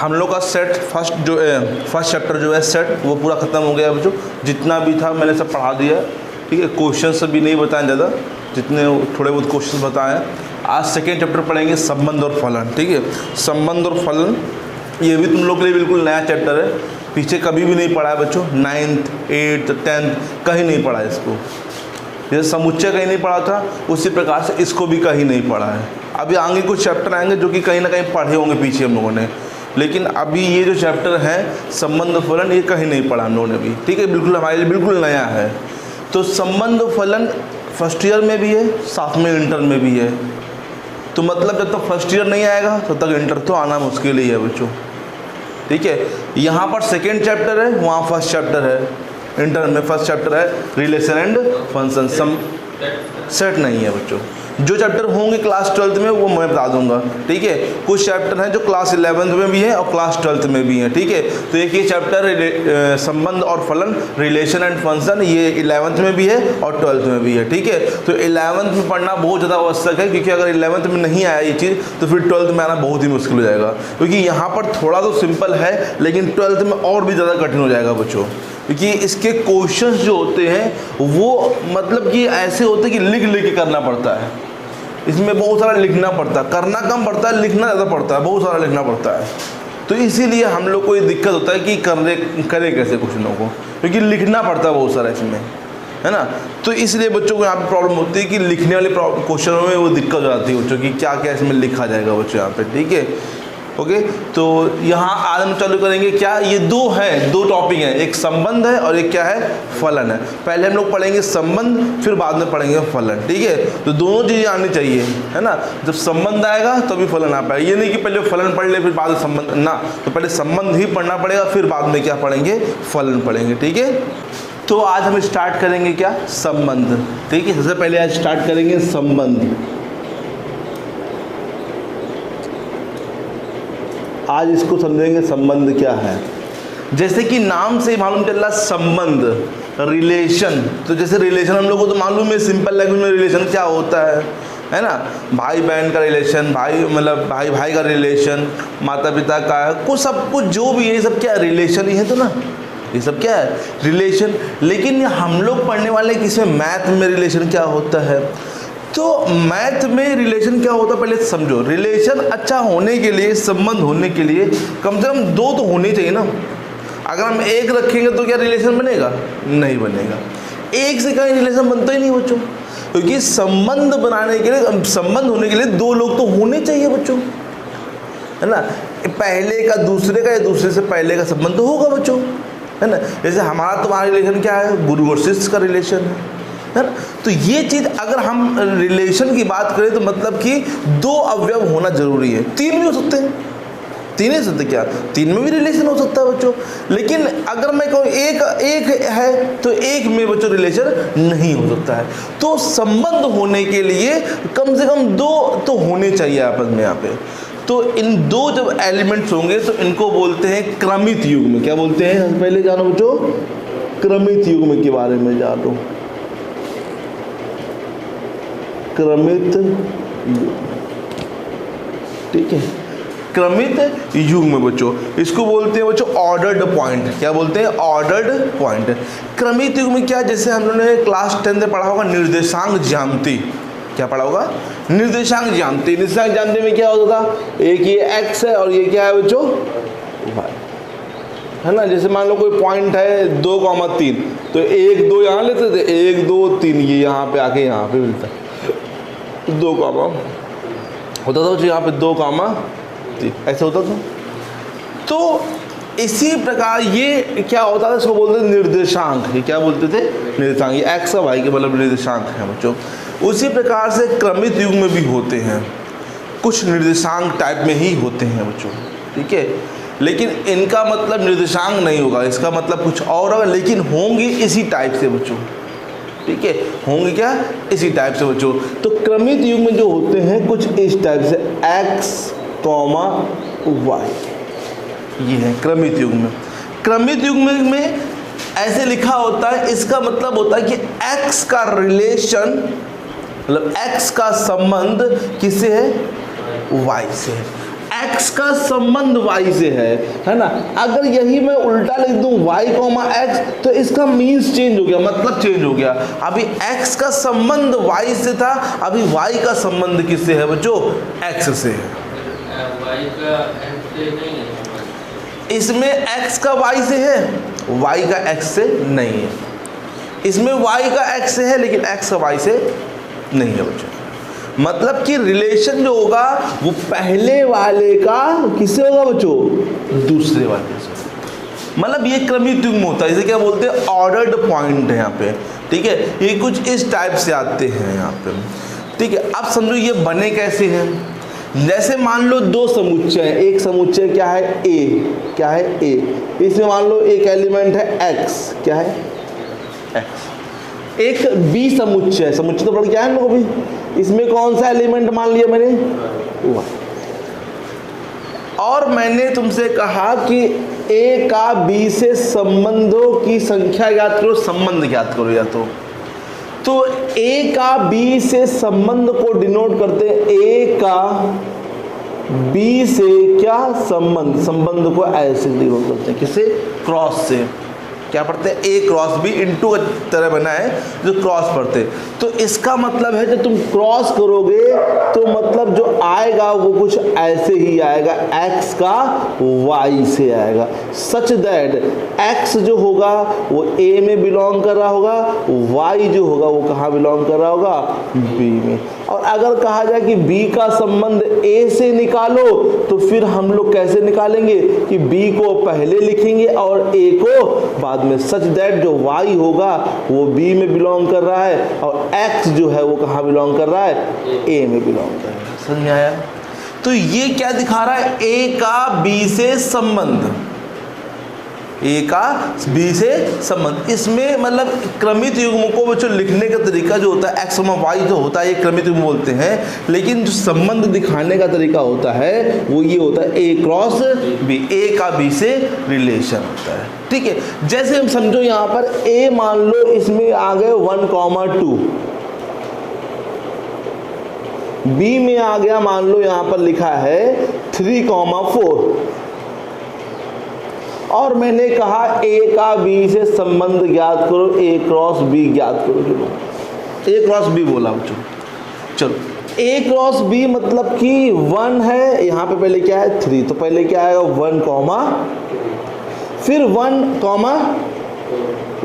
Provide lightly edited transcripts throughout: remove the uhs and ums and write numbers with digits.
हम लोग का सेट फर्स्ट चैप्टर जो है सेट वो पूरा ख़त्म हो गया बच्चों। जितना भी था मैंने सब पढ़ा दिया, ठीक है। क्वेश्चन भी नहीं बताएं ज़्यादा, जितने थोड़े बहुत क्वेश्चन बताएं। आज सेकेंड चैप्टर पढ़ेंगे संबंध और फलन, ठीक है। संबंध और फलन ये भी तुम लोग के लिए बिल्कुल नया चैप्टर है, पीछे कभी भी नहीं पढ़ा है बच्चों। 9th 8th 10th कहीं नहीं पढ़ा है इसको। जैसे समुच्चय कहीं नहीं पढ़ा था, उसी प्रकार से इसको भी कहीं नहीं पढ़ा है। अभी आगे कुछ चैप्टर आएंगे जो कि कहीं ना कहीं पढ़े होंगे पीछे हम लोगों ने, लेकिन अभी ये जो चैप्टर है संबंध और फलन ये कहीं नहीं पढ़ा हम लोगों ने भी, ठीक है। बिल्कुल हमारे लिए बिल्कुल नया है। तो संबंध और फलन फर्स्ट ईयर में भी है, साथ में इंटर में भी है। तो मतलब जब तक फर्स्ट ईयर नहीं आएगा तब तक इंटर तो आना मुश्किल ही है बच्चों, ठीक है। यहाँ पर सेकेंड चैप्टर है, वहाँ फर्स्ट चैप्टर है। इंटर में फर्स्ट चैप्टर है रिलेशन एंड फंक्शन, सेट नहीं है बच्चों। जो चैप्टर होंगे क्लास 12th में वो मैं बता दूंगा, ठीक है। कुछ चैप्टर हैं जो क्लास 11th में भी हैं और क्लास 12th में भी हैं, ठीक है। तो एक ये चैप्टर संबंध और फलन रिलेशन एंड फंक्शन ये 11th में भी है और 12th में भी है, ठीक है। तो 11th में पढ़ना बहुत ज़्यादा आवश्यक है, क्योंकि अगर 11th में नहीं आया ये चीज़ तो फिर 12th में आना बहुत ही मुश्किल हो जाएगा। क्योंकि यहाँ पर थोड़ा तो सिंपल है, लेकिन 12th में और भी ज़्यादा कठिन हो जाएगा बच्चों, क्योंकि इसके क्वेश्चंस जो होते हैं वो मतलब कि ऐसे होते हैं कि लिख लिख के करना पड़ता है। इसमें बहुत सारा लिखना पड़ता है, करना कम पड़ता है, लिखना ज़्यादा पड़ता है, बहुत सारा लिखना पड़ता है। तो इसीलिए हम लोग को ये दिक्कत होता है कि करे कैसे क्वेश्चनों को, क्योंकि लिखना पड़ता है बहुत सारा इसमें, है ना। तो इसलिए बच्चों को यहाँ पे प्रॉब्लम होती है कि लिखने वाले क्वेश्चनों में वो दिक्कत हो जाती है बच्चों की, क्या क्या इसमें लिखा जाएगा बच्चों यहाँ पे, ठीक है। ओके, तो यहाँ आज हम चालू करेंगे क्या, ये दो टॉपिक हैं, एक संबंध है और एक क्या है, फलन है। पहले हम लोग पढ़ेंगे संबंध, फिर बाद में पढ़ेंगे फलन, ठीक है। तो दोनों चीज़ें आनी चाहिए, है ना। जब संबंध आएगा तभी फलन आ पाएगा। ये नहीं कि पहले फलन पढ़ ले फिर बाद में संबंध, ना। तो पहले संबंध ही पढ़ना पड़ेगा, फिर बाद में क्या पढ़ेंगे, फलन पढ़ेंगे, ठीक है। तो आज हम स्टार्ट करेंगे क्या, संबंध, ठीक है। सबसे पहले आज स्टार्ट करेंगे संबंध। आज इसको समझेंगे संबंध क्या है। जैसे कि नाम से मालूम चल रहा संबंध, रिलेशन। तो जैसे रिलेशन हम लोगों को तो मालूम है, सिंपल लैंग्वेज में रिलेशन क्या होता है ना। भाई बहन का रिलेशन, भाई मतलब भाई भाई का रिलेशन, माता पिता का, कुछ सब कुछ जो भी है ये सब क्या रिलेशन ही है, तो ना ये सब क्या है रिलेशन। लेकिन हम लोग पढ़ने वाले किसमें, मैथ में रिलेशन क्या होता है। तो मैथ में रिलेशन क्या होता है पहले समझो। रिलेशन अच्छा होने के लिए, संबंध होने के लिए कम से कम दो तो होने चाहिए ना। अगर हम एक रखेंगे तो क्या रिलेशन बनेगा, नहीं बनेगा। एक से कहीं रिलेशन बनता ही नहीं बच्चों, क्योंकि संबंध बनाने के लिए, संबंध होने के लिए दो लोग तो होने चाहिए बच्चों, है ना। पहले का दूसरे का या दूसरे से पहले का संबंध तो होगा बच्चों, है ना। जैसे हमारा तुम्हारा रिलेशन क्या है, गुरु और शिष्य का रिलेशन है ना। तो ये चीज़ अगर हम रिलेशन की बात करें तो मतलब कि दो अवयव होना जरूरी है। तीन भी हो सकते हैं, तीन ही सकते क्या, तीन में भी रिलेशन हो सकता है बच्चों। लेकिन अगर मैं कहूँ एक है तो एक में बच्चों रिलेशन नहीं हो सकता है। तो संबंध होने के लिए कम से कम दो तो होने चाहिए आपस में यहाँ पे। तो इन दो जब एलिमेंट्स होंगे तो इनको बोलते हैं क्रमित युग्म। क्या बोलते हैं, पहले जानो बच्चों, क्रमित युग्म के बारे में जानो। क्रमित, ठीक है, क्रमित युग्म बच्चों, इसको बोलते हैं बच्चों ऑर्डर्ड पॉइंट। क्या बोलते हैं, ऑर्डर्ड पॉइंट। क्रमित युग्म क्या, जैसे हम लोगों ने क्लास 10 में पढ़ा होगा निर्देशांक ज्यामिति। क्या पढ़ा होगा, निर्देशांक ज्यामिति। निर्देशांक ज्यामिति में क्या होता था, एक ये x है और ये क्या है बच्चों, y, है ना। जैसे मान लो कोई पॉइंट है 2,3, तो 1 2 यहाँ लेते थे, 1 2 3 ये यहाँ पे आके यहाँ पे मिलता है, 2 कामा होता था यहाँ पे, 2 कामा 3 ऐसे होता था। तो इसी प्रकार ये क्या होता था, इसको बोलते थे निर्देशांक। ये क्या बोलते थे, निर्देशांक। ये x और y के मतलब निर्देशांक है बच्चों। उसी प्रकार से क्रमित युग्म में भी होते हैं, कुछ निर्देशांक टाइप में ही होते हैं बच्चों, ठीक है। लेकिन इनका मतलब निर्देशांक नहीं होगा, इसका मतलब कुछ और होगा, लेकिन होंगे इसी टाइप से बच्चों, ठीक है। होंगे क्या, इसी टाइप से बच्चों। तो क्रमित युग्म जो होते हैं कुछ इस टाइप से, x, y, ये है क्रमित युग्म। क्रमित युग्म में ऐसे लिखा होता है, इसका मतलब होता है कि x का रिलेशन, मतलब x का संबंध किससे है, y से है। x का संबंध y से है ना। अगर यही मैं उल्टा लिख दूं y, x, तो इसका मीन्स चेंज हो गया, मतलब चेंज हो गया। अभी x का संबंध y से था, अभी y का संबंध किससे है बच्चों? x से है। y का x से नहीं है, इसमें x का y से है, y का x से नहीं है। इसमें y का x से है लेकिन x का y से नहीं है बच्चों। मतलब कि रिलेशन जो होगा वो पहले वाले का किससे होगा बच्चों? दूसरे वाले से। मतलब ये क्रमित युग्म होता है, इसे क्या बोलते हैं? ऑर्डर्ड पॉइंट है यहाँ पे, ठीक है। ये कुछ इस टाइप से आते हैं यहाँ पे, ठीक है। अब समझो ये बने कैसे हैं। जैसे मान लो दो समुच्चय हैं, एक समुच्चय क्या है? A, क्या है? A। इसमें मान लो एक एलिमेंट है x, क्या है? x। एक B समुच्चय, समुच्चय तो पढ़ क्या है लोगों भी, इसमें कौन सा एलिमेंट मान लिया मैंने? y। और मैंने तुमसे कहा कि A का B से संबंधों की संख्या ज्ञात करो, संबंध ज्ञात करो या तो A का B से संबंध को डिनोट करते हैं, A का B से क्या संबंध, संबंध को ऐसे डिनोट करते हैं, किससे? क्रॉस से। क्या पढ़ते हैं? A क्रॉस B इंटू तरह बना है जो क्रॉस पढ़ते। तो इसका मतलब है जब तुम क्रॉस करोगे तो मतलब जो आएगा वो कुछ ऐसे ही आएगा, x का y से आएगा, सच दैट x जो होगा वो A में बिलोंग कर रहा होगा, y जो होगा वो कहाँ बिलोंग कर रहा होगा? B में। और अगर कहा जाए कि B का संबंध A से निकालो तो फिर हम लोग कैसे निकालेंगे कि B को पहले लिखेंगे और A को बाद में, सच दैट जो y होगा वो B में बिलोंग कर रहा है और x जो है वो कहाँ बिलोंग कर रहा है? A में बिलोंग कर रहा है। समझ में आया? तो ये क्या दिखा रहा है? A का B से संबंध, A का B से संबंध। इसमें मतलब क्रमित युग्म को बच्चों लिखने का तरीका जो होता है x, y जो होता है ये क्रमित युग्म बोलते हैं, लेकिन जो संबंध दिखाने का तरीका होता है वो ये होता है A क्रॉस B, A का B से रिलेशन होता है, ठीक है। जैसे हम समझो यहाँ पर A मान लो इसमें आ गए 1,2, B में आ गया मान लो यहाँ पर लिखा है 3,4, और मैंने कहा A का B से संबंध ज्ञात करो, A क्रॉस B ज्ञात करो। चलो A क्रॉस B बोला बच्चों, चलो A क्रॉस B मतलब कि 1 है, यहाँ पे पहले क्या है? 3, तो पहले क्या आएगा? 1, फिर 1,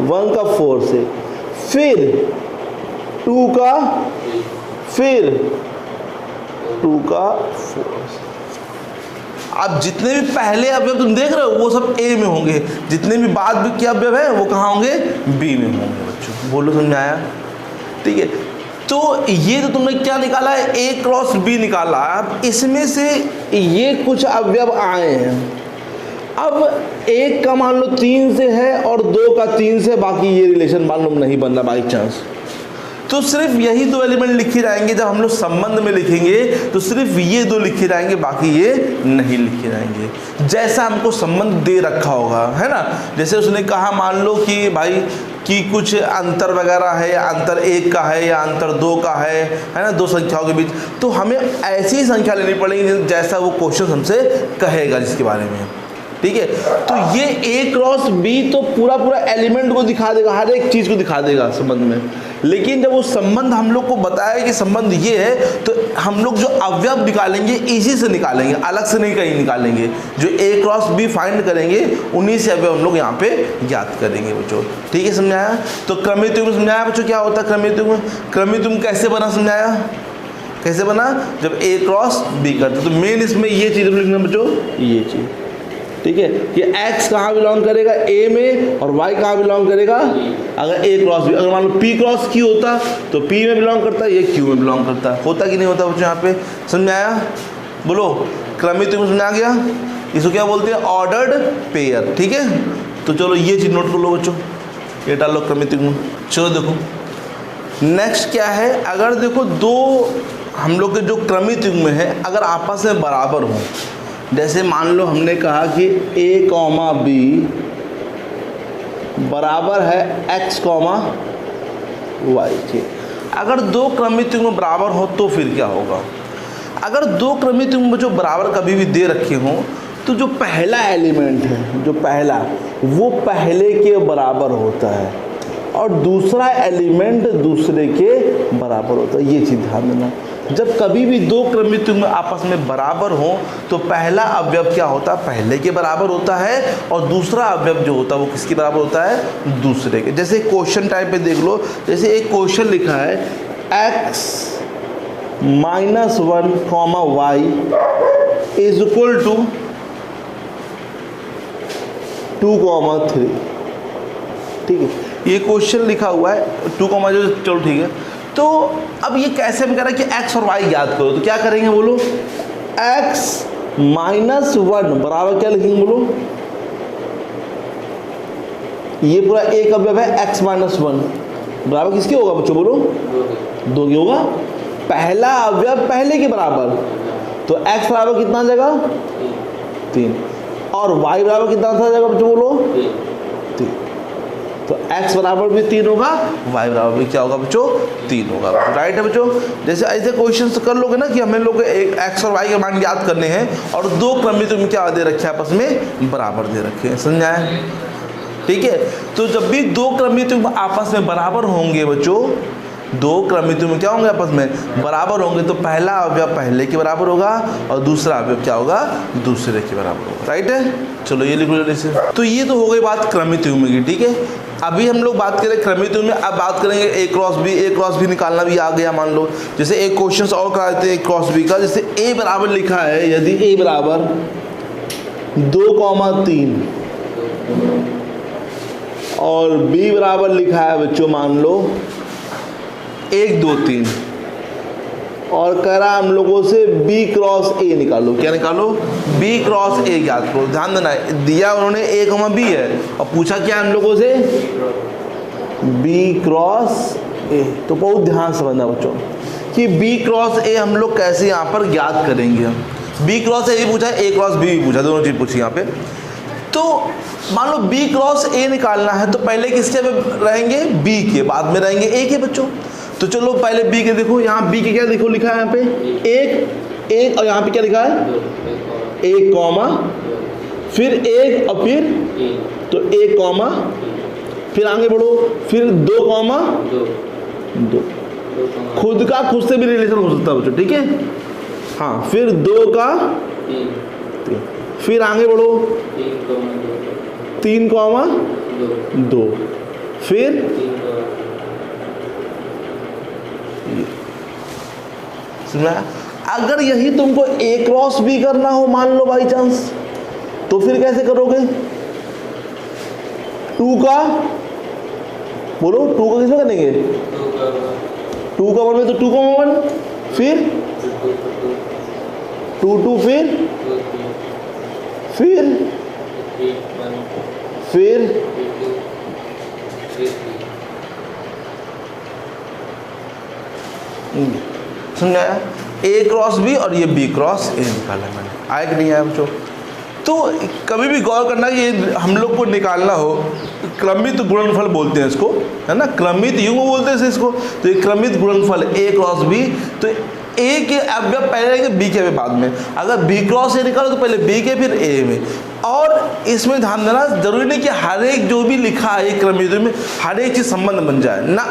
1 का 4 से, फिर 2 का, फिर 2 का 4 से। अब जितने भी पहले अवयव तुम देख रहे हो वो सब A में होंगे, जितने भी बाद में के अवयव है वो कहाँ होंगे? B में होंगे बच्चों। बोलो, समझ में आया? ठीक है। तो ये तो तुमने क्या निकाला है? A क्रॉस B निकाला। अब इसमें से ये कुछ अवयव आए हैं, अब एक का मान लो 3 से है और 2 का 3 से, बाकी ये रिलेशन मालूम नहीं बन रहा बाई चांस, तो सिर्फ यही दो एलिमेंट लिखे जाएंगे। जब हम लोग संबंध में लिखेंगे तो सिर्फ ये दो लिखे जाएंगे, बाकी ये नहीं लिखे जाएंगे। जैसा हमको संबंध दे रखा होगा, है ना। जैसे उसने कहा मान लो कि भाई कि कुछ अंतर वगैरह है, या अंतर 1 का है या अंतर 2 का है ना, दो संख्याओं के बीच, तो हमें ऐसी संख्या लेनी पड़ेगी जैसा वो क्वेश्चन हमसे कहेगा जिसके बारे में, ठीक है। तो ये A क्रॉस B तो पूरा पूरा एलिमेंट को दिखा देगा, हर एक चीज़ को दिखा देगा संबंध में। लेकिन जब वो संबंध हम लोग को बताया कि संबंध ये है, तो हम लोग जो अवयव निकालेंगे इसी से निकालेंगे, अलग से नहीं कहीं निकालेंगे। जो A क्रॉस B फाइंड करेंगे उन्हीं से अवयव हम लोग यहाँ पे ज्ञात करेंगे बच्चों, ठीक है। समझाया? तो क्रमित युग्म समझाया बच्चों क्या होता है क्रमित युग्म? क्रमित युग्म कैसे बना समझाया? कैसे बना? जब A क्रॉस B करते, तो मेन इसमें ये चीज़ लिखना बच्चों, ये चीज़, ठीक है। ये x कहाँ बिलोंग करेगा? A में, और y कहाँ बिलोंग करेगा? अगर A क्रॉस B, अगर मान लो P क्रॉस Q होता तो P में बिलोंग करता है, ये Q में बिलोंग करता है। होता कि नहीं होता बच्चों? यहाँ पे समझ में आया? बोलो, क्रमित युग्म समझ आ गया? इसको क्या बोलते हैं? ऑर्डर्ड पेयर, ठीक है। तो चलो ये चीज़ नोट कर लो बच्चों, ये डाल लो क्रमित युग्म। चलो देखो नेक्स्ट क्या है। अगर देखो दो हम लोग के जो क्रमित युग्म है अगर आपस में बराबर हों, जैसे मान लो हमने कहा कि A, B बराबर है x, y के। अगर दो क्रमित युग्म बराबर हो तो फिर क्या होगा? अगर दो क्रमित युग्म जो बराबर कभी भी दे रखे हों तो जो पहला एलिमेंट है, जो पहला, वो पहले के बराबर होता है और दूसरा एलिमेंट दूसरे के बराबर होता है। ये चीज़ ध्यान देना, जब कभी भी दो क्रमित युग्म आपस में बराबर हों तो पहला अवयव क्या होता है, पहले के बराबर होता है और दूसरा अवयव जो होता है वो किसके बराबर होता है, दूसरे के। जैसे क्वेश्चन टाइप पे देख लो, जैसे एक क्वेश्चन लिखा है x - 1, y is equal to 2, 3। ठीक है, ये क्वेश्चन लिखा हुआ है 2, जो, चलो ठीक है। तो अब ये कैसे हम कह रहे हैं कि x और y ज्ञात करो, तो क्या करेंगे बोलो, x - 1 बराबर क्या लिखेंगे बोलो, ये पूरा एक अवयव है x - 1 बराबर किसके होगा बच्चों बोलो, 2 के होगा। पहला अवयव पहले के बराबर, तो x बराबर कितना आ जाएगा, 3, और y बराबर कितना आ जाएगा बच्चों बोलो, 3। तो x बराबर भी 3 होगा, y बराबर भी क्या होगा बच्चों, 3 होगा। राइट है बच्चों। जैसे ऐसे क्वेश्चन कर लोगे ना कि हमें लोग एक x और y के मान ज्ञात करने हैं और दो क्रमित युग्म क्या दे रखे हैं, आपस में बराबर दे रखे हैं, समझ आया। ठीक है, तो जब भी दो क्रमित युग्म आपस में बराबर होंगे बच्चों, दो क्रमित युग्म क्या होंगे आपस में बराबर होंगे, तो पहला अवयव पहले के बराबर होगा और दूसरा अवयव क्या होगा, दूसरे के बराबर होगा। राइट है, चलो ये लिख लो जैसे। तो ये तो हो गई बात क्रमित युग्म की। ठीक है, अभी हम लोग बात करें क्रमित युग्म में, अब बात करेंगे a क्रॉस b निकालना भी आ गया। मान लो जैसे एक क्वेश्चन और करा देते हैं a क्रॉस b का। जैसे a बराबर लिखा है, यदि a बराबर 2, 3 और b बराबर लिखा है बच्चों मान लो 1, 2, 3 और कह रहा हम लोगों से b क्रॉस a निकालो। क्या निकालो, b क्रॉस a ज्ञात करो। ध्यान देना, दिया उन्होंने a, b है और पूछा क्या हम लोगों से, b क्रॉस a। तो बहुत ध्यान से समझना बच्चों कि b क्रॉस a हम लोग कैसे यहाँ पर ज्ञात करेंगे। b क्रॉस a भी पूछा है, a क्रॉस b भी पूछा, दोनों चीज़ पूछी यहाँ पे। तो मान लो b क्रॉस a निकालना है तो पहले किसके रहेंगे, b के, बाद में रहेंगे a के बच्चों। तो चलो पहले b के देखो, यहाँ b के क्या देखो लिखा है यहाँ पे 1 और यहाँ पे क्या लिखा है 1 कॉमा, फिर 1 और फिर तो 1 कॉमा, फिर आगे बढ़ो, फिर 2 कॉमा 2। खुद का खुद से भी रिलेशन हो सकता है बच्चों। ठीक है, हाँ, फिर 2 का 3, फिर आगे बढ़ो 3 कॉमा 2, फिर अगर यही तुमको a क्रॉस b करना हो मान लो बाई चांस, तो फिर कैसे करोगे, 2 का बोलो, 2 का किसमें करेंगे, 2 का 1 में, तो 2 का 1, फिर 2 2, फिर समझ आया, a क्रॉस b और ये b क्रॉस a निकाला मैंने। आया कि नहीं आया बच्चों। तो कभी भी गौर करना कि ये हम लोग को निकालना हो, क्रमित गुणनफल बोलते हैं इसको, है ना, क्रमित युग्म बोलते हैं इसको। तो ये क्रमित गुणनफल a क्रॉस b, तो a के अवयव पहले रहेंगे b के अवयव बाद में। अगर b क्रॉस a निकालो तो पहले b के फिर a में। और इसमें ध्यान देना, जरूरी नहीं कि हर एक जो भी लिखा है क्रमित में हर एक चीज़ संबंध बन जाए ना,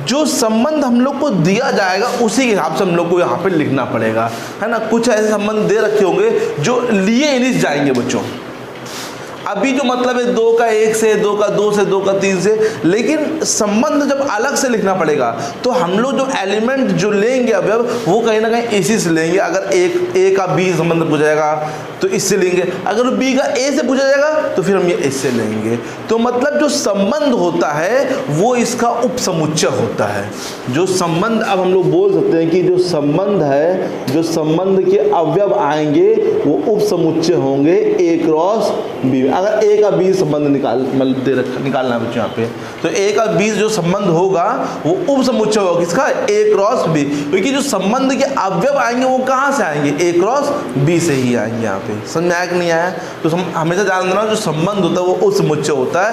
जो संबंध हम लोग को दिया जाएगा उसी के हिसाब से हम लोग को यहाँ पे लिखना पड़ेगा, है ना। कुछ ऐसे संबंध दे रखे होंगे जो लिए इनिस जाएंगे बच्चों। अभी जो मतलब है 2 का 1 से, 2 का 2 से, 2 का 3 से, लेकिन संबंध जब अलग से लिखना पड़ेगा तो हम लोग जो एलिमेंट जो लेंगे अवयव वो कहीं ना कहीं इसी से लेंगे। अगर a का b संबंध पूछा जाएगा तो इससे लेंगे, अगर b का a से पूछा जाएगा तो फिर हम ये इससे लेंगे। तो मतलब जो संबंध होता है वो इसका उपसमुच्चय होता है। जो संबंध, अब हम लोग बोल सकते हैं कि जो संबंध है, जो संबंध के अवयव आएंगे वो उपसमुच्चय होंगे a क्रॉस b। अगर a का b संबंध निकालना है बच्चों यहाँ पे, तो a का b जो संबंध होगा वो उपसमुच्चय होगा किसका, a क्रॉस b। क्योंकि जो संबंध के अवयव आएंगे वो कहाँ से आएंगे, a क्रॉस b से ही आएंगे। यहाँ पे समझ में आया कि नहीं आया। तो हमेशा ध्यान देना, जो संबंध होता है वो उपसमुच्चय होता है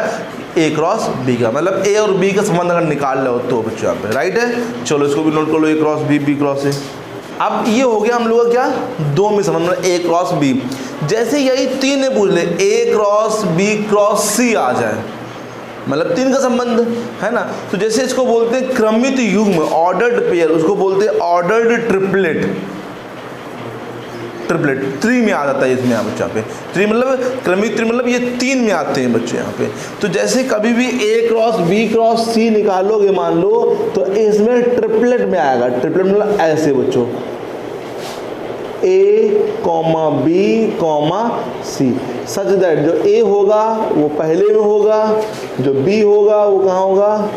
a क्रॉस b का। मतलब a और b का संबंध अगर निकाल लो तो बच्चों यहाँ पे। राइट है, चलो इसको भी नोट कर लो, a cross b, b cross a। अब ये हो गया हम लोग का क्या, दो में समझ में ए क्रॉस बी। जैसे यही तीन ने पूछ ले ए क्रॉस बी क्रॉस सी आ जाए, मतलब तीन का संबंध है ना, तो जैसे इसको बोलते हैं क्रमित युग्म ऑर्डर्ड पेयर, उसको बोलते हैं ऑर्डर्ड ट्रिपलेट। ट्रिपलेट थ्री में आ जाता है इसमें, यहाँ बच्चे यहाँ पे थ्री मतलब क्रमित थ्री मतलब ये तीन में आते हैं बच्चे यहाँ पे। तो जैसे कभी भी ए क्रॉस बी क्रॉस सी निकालोगे मान लो, तो इसमें ट्रिपलेट में आएगा। ट्रिपलेट मतलब ऐसे बच्चों, A comma B comma C, such that जो ए होगा वो पहले में होगा, जो बी होगा वो कहाँ होगा,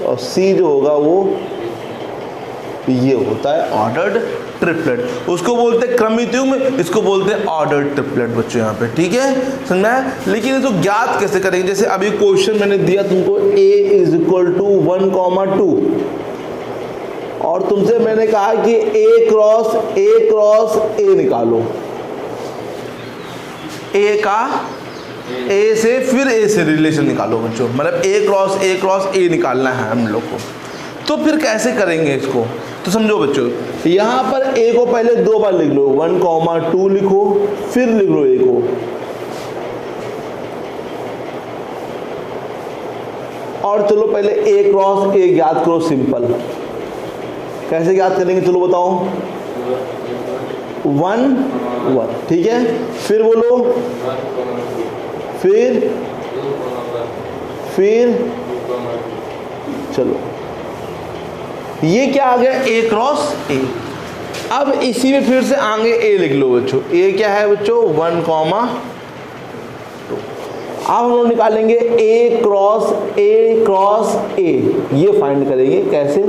और सी जो होगा वो ये होता है ऑर्डर्ड ट्रिपलेट। उसको बोलते हैं क्रमित युग्म, इसको बोलते हैं ऑर्डर्ड ट्रिपलेट बच्चों यहाँ पे, ठीक है समझना है। लेकिन इसको ज्ञात कैसे करेंगे, जैसे अभी क्वेश्चन मैंने दिया तुमको a इज इक्वल टू 1,2 और तुमसे मैंने कहा कि a क्रॉस a निकालो, a का a से फिर a से रिलेशन निकालो बच्चों, मतलब a क्रॉस a निकालना है हम लोग को। तो फिर कैसे करेंगे इसको, तो समझो बच्चों, यहाँ पर a को पहले दो बार लिख लो, 1,2 लिखो, फिर लिख लो a को, और चलो पहले a क्रॉस a ज्ञात करो। सिंपल कैसे ज्ञात करेंगे, चलो बताओ। 1 1 ठीक है, फिर बोलो, फिर चलो ये क्या आ गया, a क्रॉस a। अब इसी में फिर से आगे a लिख लो बच्चों, a क्या है बच्चों 1,2। अब हम लोग निकालेंगे a क्रॉस a, ये फाइंड करेंगे कैसे।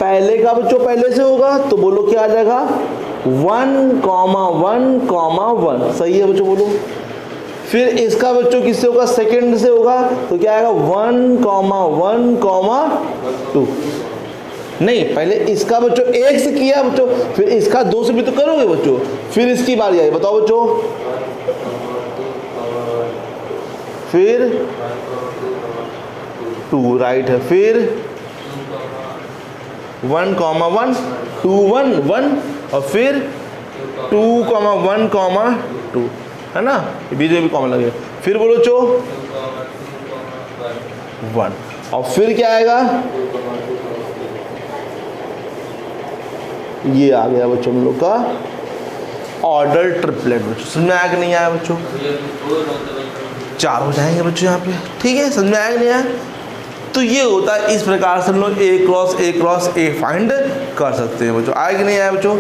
पहले का बच्चों पहले से होगा तो बोलो क्या आ जाएगा 1,1,1, सही है बच्चों बोलो। फिर इसका बच्चों किससे होगा, सेकंड से होगा, तो क्या आएगा 1,1,2। नहीं पहले इसका बच्चों एक से किया बच्चों, फिर इसका दो से भी तो करोगे बच्चों, फिर इसकी बारी आई, बताओ बच्चों। फिर 2 राइट है, फिर 1,1 2 1 1 और फिर 2,1,2 है ना, बीच में भी कॉमन लगेगा। फिर बोलो चो 1 और फिर क्या आएगा, ये आ गया बच्चों हम लोग का ऑर्डर ट्रिपलेट। बच्चों समझ में आया कि नहीं आया बच्चों, 4 हो जाएंगे बच्चों यहाँ पे, ठीक है समझ में आया कि नहीं आया। तो ये होता है, इस प्रकार से हम लोग a क्रॉस a फाइंड कर सकते हैं बच्चों। आया कि नहीं आया बच्चों,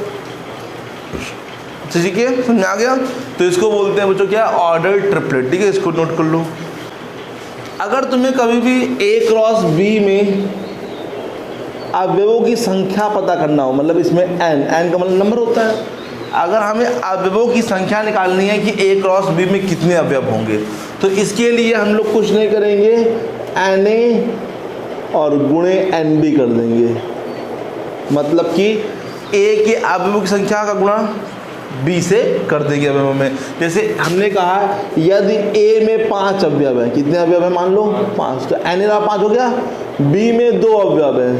ठीक है समझ में आ गया। तो इसको बोलते हैं बच्चों क्या, ऑर्डर ट्रिपलेट, ठीक है इसको नोट कर लो। अगर तुम्हें कभी भी a क्रॉस b में अवयवों की संख्या पता करना हो, मतलब इसमें n का मतलब नंबर होता है, अगर हमें अवयवों की संख्या निकालनी है कि a क्रॉस b में कितने अवयव होंगे, तो इसके लिए हम लोग कुछ नहीं करेंगे, na और गुणे nb कर देंगे। मतलब कि a के अवयवों की संख्या का गुणा b से कर देंगे अवयव में। जैसे हमने कहा यदि a में 5 अवयव है, कितने अवयव है मान लो 5, तो na का 5 हो गया, b में 2 अवयव है,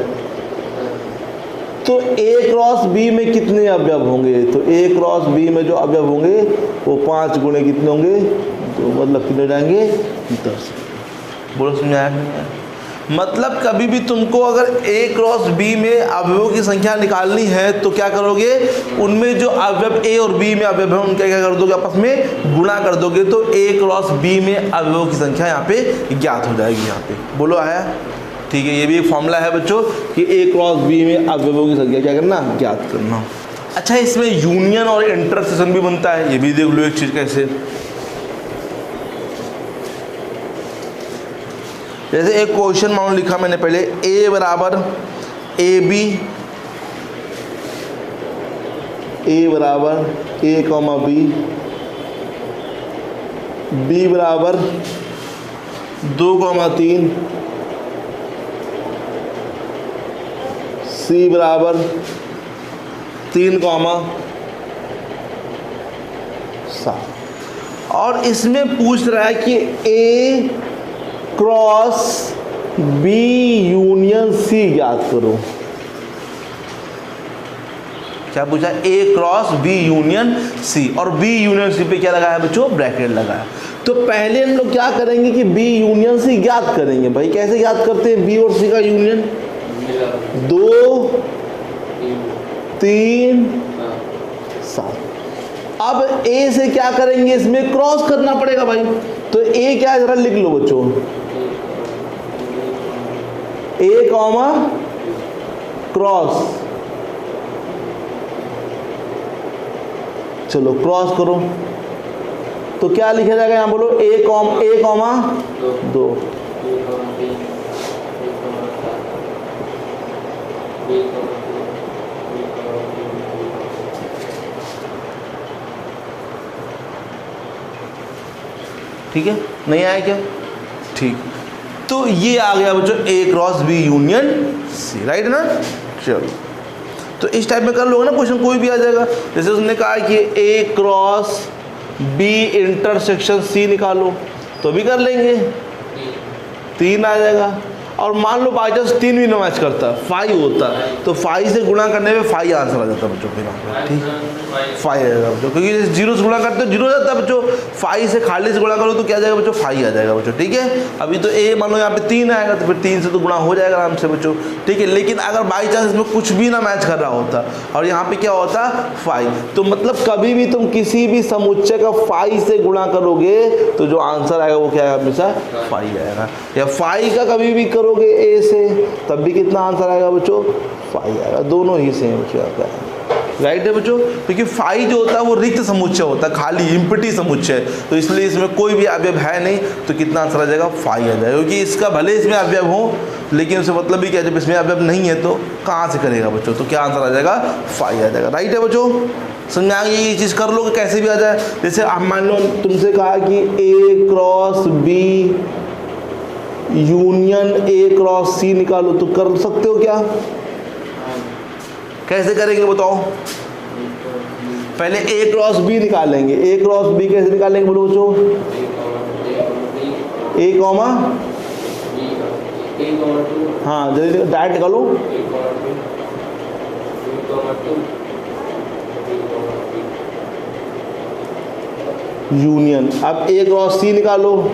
तो a क्रॉस b में कितने अवयव होंगे, तो a क्रॉस b में जो अवयव होंगे वो 5 गुणे कितने होंगे, तो मतलब कितने जाएंगे 10। बोलो समझ आया नहीं आया। मतलब कभी भी तुमको अगर a क्रॉस b में अवयवों की संख्या निकालनी है तो क्या करोगे, उनमें जो अवयव a और b में अवयव है उनका क्या कर दोगे, आपस में गुणा कर दोगे, तो a क्रॉस b में अवयवों की संख्या यहाँ पे ज्ञात हो जाएगी। यहाँ पे बोलो आया, ठीक है। ये भी एक फॉर्मूला है बच्चों कि a क्रॉस b में अवयवों की संख्या क्या करना, ज्ञात करना। अच्छा इसमें यूनियन और इंटरसेक्शन भी बनता है, ये भी देख लो एक चीज़ कैसे। जैसे एक क्वेश्चन मान लिखा मैंने पहले, a बराबर ab, a बराबर a कॉमा b, b बराबर 2,3, c बराबर 3,7 और इसमें पूछ रहा है कि a cross b union c ज्ञात करो। क्या पूछा, ए क्रॉस बी यूनियन सी, और बी यूनियन सी पे क्या लगाया बच्चों, ब्रैकेट लगाया। तो पहले हम लोग क्या करेंगे कि बी यूनियन सी ज्ञात करेंगे। भाई कैसे ज्ञात करते हैं बी और सी का यूनियन, 2 3 7। अब ए से क्या करेंगे, इसमें क्रॉस करना पड़ेगा भाई। तो ए क्या है जरा लिख लो बच्चों, ए कॉमा क्रॉस, चलो क्रॉस करो तो क्या लिखा जाएगा यहाँ बोलो, ए कॉमा 2, ठीक है, नहीं आया क्या, ठीक। तो ये आ गया बच्चों A cross B union C, right ना। चलो तो इस टाइप में कर लोगे ना क्वेश्चन, कोई भी आ जाएगा। जैसे उसने कहा कि A cross B intersection C निकालो, तो भी कर लेंगे, 3 आ जाएगा। और मान लो बाई चांस 3 भी ना मैच करता, 5 होता, तो 5 से गुणा करने में 5 आंसर आ जाता बच्चों, फिर ठीक 5 आ जाएगा बच्चों, क्योंकि 0 से गुणा करते हो 0 हो जाता है बच्चों, 5 से खाली से गुणा करो तो क्या आ जाएगा बच्चों, 5 आ जाएगा बच्चों, ठीक है। अभी तो ए मान लो यहाँ पे 3 आएगा, तो फिर 3 से तो गुणा हो जाएगा आराम से बच्चों, ठीक है। लेकिन अगर बाई चांस इसमें कुछ भी ना मैच कर रहा होता और यहाँ पे क्या होता 5, तो मतलब कभी भी तुम किसी भी समुच्चय का 5 से गुणा करोगे तो जो आंसर आएगा वो क्या है, हमेशा 5 आएगा। या 5 का कभी भी करोगे ए से, तब भी कितना आंसर आएगा बच्चों, 5 आएगा। दोनों ही सेम बच्चों आता है, राइट है बच्चों। क्योंकि 5 जो होता है वो रिक्त समुच्चय होता है, खाली इम्पटी समुच्चय, तो इसलिए इसमें कोई भी अवयव है नहीं, तो कितना आंसर आ जाएगा, 5 आ जाएगा। क्योंकि इसका भले इसमें अवयव हो, लेकिन उसे मतलब भी क्या, जब इसमें अवयव नहीं है तो कहाँ से करेगा बच्चों, तो क्या आंसर आ जाएगा, 5 आ जाएगा, राइट है बच्चों। समझ में आ गई, ये चीज़ कर लोगे कैसे भी आ जाए। जैसे आप मान लो तुमसे कहा कि A cross B union A cross C निकालो, तो कर सकते हो क्या, कैसे करेंगे बताओ। पहले ए क्रॉस बी निकालेंगे, ए क्रॉस बी कैसे निकालेंगे बोलो बच्चों, ए कॉमा, हाँ जल्दी डायरेक्ट निकालो, यूनियन। अब ए क्रॉस सी निकालो,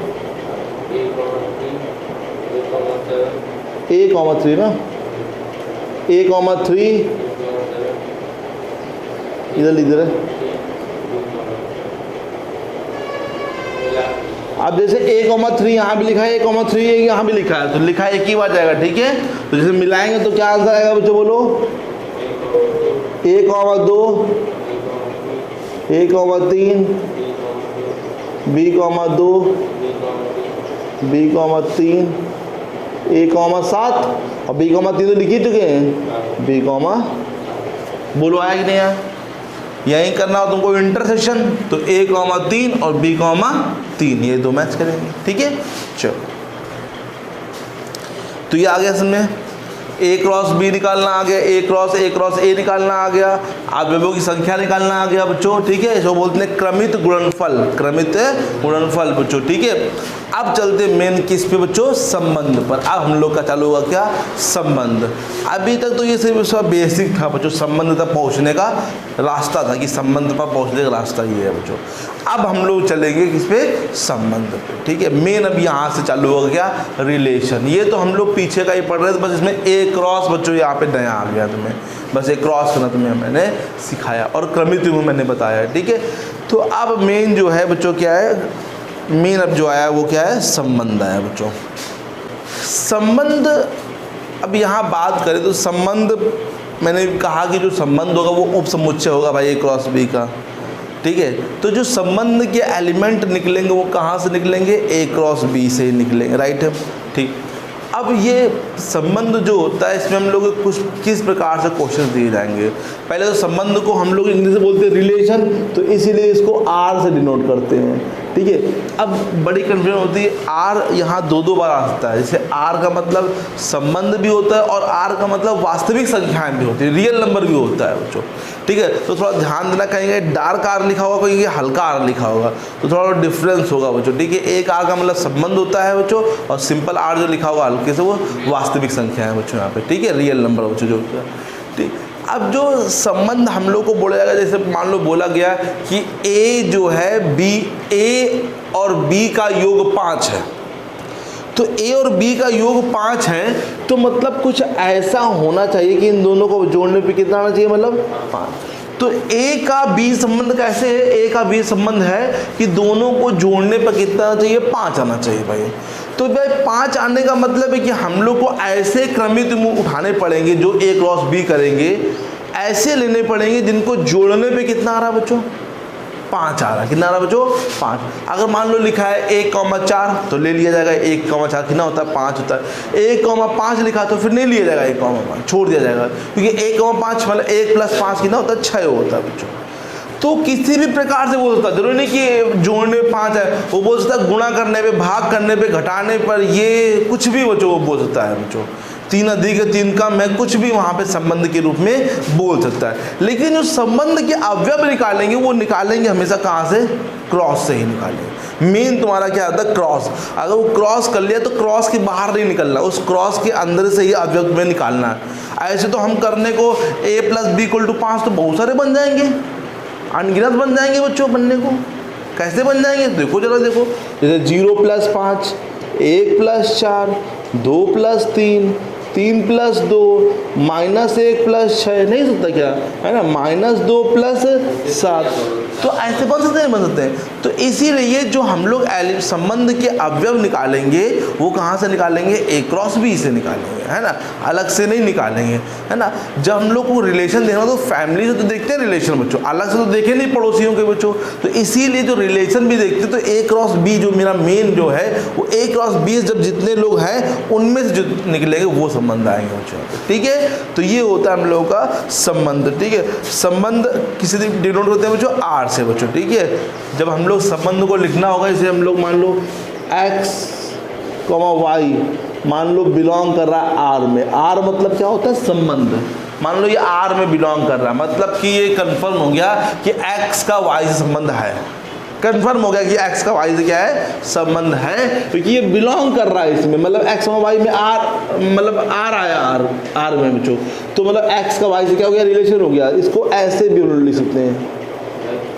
ए कॉमा 3 ना, ए कॉमा 3 इधर है। अब जैसे ए कॉमा 3 यहाँ भी लिखा है, ए कॉमा 3 यहाँ भी लिखा है, तो लिखा एक ही बार जाएगा, ठीक है। तो जैसे मिलाएंगे तो क्या आंसर आएगा बच्चों बोलो, A comma 2, A comma 3, B comma 2, B comma 3, A comma 7 और बी कॉमा 3 तो लिख ही चुके हैं, बी कॉमा, बोलो आया कि नहीं आया। यहीं करना हो तुमको इंटरसेक्शन, तो ए कॉमा 3 और बी कॉमा 3 ये 2 मैच करेंगे, ठीक है। चलो तो ये आ गया इसमें ए क्रॉस बी निकालना आ गया, ए क्रॉस ए निकालना आ गया, अवयवों की संख्या निकालना आ गया बच्चों, ठीक है। जो बोलते हैं क्रमित गुणनफल बच्चों, ठीक है। अब चलते मेन किस पे बच्चों, संबंध पर। अब हम लोग का चालू होगा क्या, संबंध। अभी तक तो ये सिर्फ उसका बेसिक था बच्चों, संबंध तक पहुंचने का रास्ता था कि संबंध पर पहुंचने का रास्ता ये है बच्चों। अब हम लोग चलेंगे किस पे, संबंध पे, ठीक है। मेन अब यहाँ से चालू होगा क्या, रिलेशन। ये तो हम लोग पीछे का ही पढ़ रहे थे, बस इसमें ए क्रॉस बच्चों यहाँ पे नया आ गया तुम्हें, बस एक क्रॉस करना तुम्हें मैंने सिखाया और क्रमित मैंने बताया, ठीक है। तो अब मेन जो है बच्चों क्या है, मेन अब जो आया वो क्या है, संबंध आया बच्चों। संबंध अब यहाँ बात करें तो संबंध, मैंने कहा कि जो संबंध होगा वो उप समुच्चय होगा भाई ए क्रॉस बी का, ठीक है। तो जो संबंध के एलिमेंट निकलेंगे वो कहाँ से निकलेंगे, ए क्रॉस बी से ही निकलेंगे, राइट है, ठीक। अब ये संबंध जो होता है इसमें हम लोग कुछ किस प्रकार से क्वेश्चन दिए जाएंगे। पहले तो संबंध को हम लोग इंग्लिश में बोलते हैं रिलेशन, तो इसीलिए इसको आर से डिनोट करते हैं, ठीक है। अब बड़ी कन्फ्यूजन होती है, आर यहाँ 2 बार आ सकता है। जैसे आर का मतलब संबंध भी होता है और आर का मतलब वास्तविक संख्याएं भी होती है, रियल नंबर भी होता है बच्चों, ठीक है। तो थोड़ा ध्यान देना, कहीं डार्क आर लिखा होगा, कहीं हल्का आर लिखा होगा, तो थोड़ा डिफरेंस होगा बच्चों, ठीक है। एक आर का मतलब संबंध होता है बच्चों, और सिंपल आर जो लिखा होगा हल्के से वो वास्तविक संख्या है बच्चों यहाँ पे, ठीक है, रियल नंबर बच्चों जो होता है, ठीक। अब जो संबंध हम लोग को बोला जाएगा, जैसे मान लो बोला गया कि ए जो है बी, ए और बी का योग 5 है, तो ए और बी का योग 5 है, तो मतलब कुछ ऐसा होना चाहिए कि इन दोनों को जोड़ने पे कितना आना चाहिए, मतलब 5। तो ए का बी संबंध कैसे है, ए का बी संबंध है कि दोनों को जोड़ने पर कितना आना चाहिए, 5 आना चाहिए भाई। तो भाई 5 आने का मतलब है कि हम लोग को ऐसे क्रमित मूव उठाने पड़ेंगे जो ए क्रॉस बी करेंगे, ऐसे लेने पड़ेंगे जिनको जोड़ने पे कितना आ रहा है बच्चों, 5 आ रहा है। कितना आ रहा है बच्चों, 5। अगर मान लो लिखा है 1,4 तो ले लिया जाएगा 1,4 कितना होता है, 5 होता है। 1,5 लिखा तो फिर नहीं लिया जाएगा 1,5, छोड़ दिया जाएगा, क्योंकि 1,5 मतलब 1 + 5 कितना होता है, 6 होता है बच्चों। तो किसी भी प्रकार से बोल सकता है, जरूरी नहीं कि जोड़ने 5 है, वो बोल सकता है गुणा करने पे, भाग करने पे, घटाने पर, ये कुछ भी बच्चों वो बोल सकता है बच्चों। 3 अधिक 3 कम है, कुछ भी वहाँ पे संबंध के रूप में बोल सकता है। लेकिन जो संबंध के अवयव निकालेंगे वो निकालेंगे हमेशा कहाँ से, क्रॉस से ही निकालेंगे। मेन तुम्हारा क्या आता है, क्रॉस। अगर वो क्रॉस कर लिया तो क्रॉस के बाहर नहीं निकलना, उस क्रॉस के अंदर से ही अवयव में निकालना है। ऐसे तो हम करने को a + b = 5 तो बहुत सारे बन जाएंगे, अनगिनत बन जाएंगे बच्चों बनने को। कैसे बन जाएंगे, देखो जरा देखो, जैसे 0 + 5, 1 + 4, 2 + 3, 3 + 2, -1 + 6, नहीं सकता क्या है ना, -2 + 7, तो ऐसे बन सकते हैं, बन सकते हैं। तो इसीलिए जो हम लोग संबंध के अवयव निकालेंगे वो कहाँ से निकालेंगे, a क्रॉस b से निकालेंगे, है ना, अलग से नहीं निकालेंगे, है ना। जब हम लोग को रिलेशन देखना तो फैमिली से तो देखते हैं रिलेशन बच्चों, अलग से तो देखे नहीं पड़ोसियों के बच्चों, तो इसीलिए जो रिलेशन भी देखते तो a क्रॉस b जो मेरा मेन जो है वो a क्रॉस b, जब जितने लोग हैं उनमें से जो निकलेंगे वो संबंध आएंगे बच्चों, ठीक है। तो ये होता है हम लोगों का संबंध, ठीक है। संबंध किसी दिन डिनोट होते हैं बच्चों r से बच्चों, ठीक है। जब हम लोग संबंध को लिखना होगा, इसे हम लोग मान लो x, y मान लो बिलोंग कर रहा है r में, r मतलब क्या होता है, संबंध। मान लो ये r में बिलोंग कर रहा है, मतलब कि ये कंफर्म हो गया कि x का y से संबंध है, कंफर्म हो गया कि x का y से क्या है, संबंध है, क्योंकि ये बिलोंग कर रहा है इसमें, मतलब x और y में r, मतलब r आया r में बच्चों, तो मतलब x का y से क्या हो गया, रिलेशन हो गया। इसको ऐसे भी लिख सकते हैं,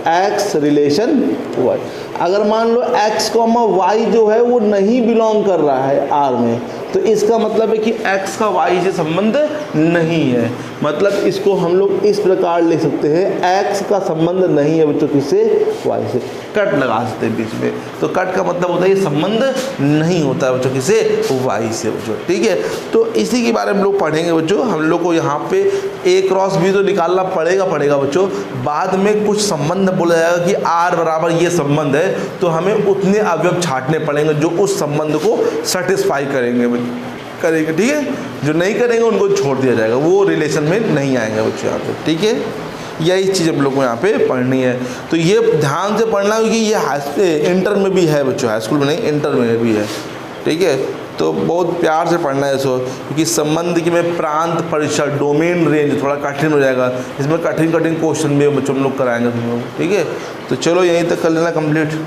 x रिलेशन y। अगर मान लो x, y जो है वो नहीं बिलोंग कर रहा है r में, तो इसका मतलब है कि x का y से संबंध नहीं है। मतलब इसको हम लोग इस प्रकार लिख सकते हैं, x का संबंध नहीं है बच्चों किससे, y से। कट लगा सकते हैं बीच में, तो कट का मतलब होता है ये संबंध नहीं होता है बच्चों किससे, y से बच्चों, ठीक है। तो इसी के बारे में हम लोग पढ़ेंगे बच्चों। हम लोग को यहाँ पे a क्रॉस b तो निकालना पड़ेगा बच्चों। बाद में कुछ संबंध बोला जाएगा कि r बराबर ये संबंध है, तो हमें उतने अवयव छांटने पड़ेंगे जो उस संबंध को सेटिस्फाई करेंगे, ठीक है। जो नहीं करेंगे उनको छोड़ दिया जाएगा, वो रिलेशन में नहीं आएंगे बच्चों यहाँ पे, ठीक है। यही चीज़ हम लोग को यहाँ पे पढ़नी है, तो ये ध्यान से पढ़ना, क्योंकि ये इंटर में भी है बच्चों, हाई स्कूल में नहीं इंटर में भी है, ठीक है। तो बहुत प्यार से पढ़ना है इसको, क्योंकि संबंध की में प्रांत परिसर, डोमेन रेंज थोड़ा कठिन हो जाएगा, इसमें कठिन क्वेश्चन भी बच्चों हम लोग कराएंगे तुम लोग, ठीक है। तो चलो यहीं तक कर लेना कंप्लीट।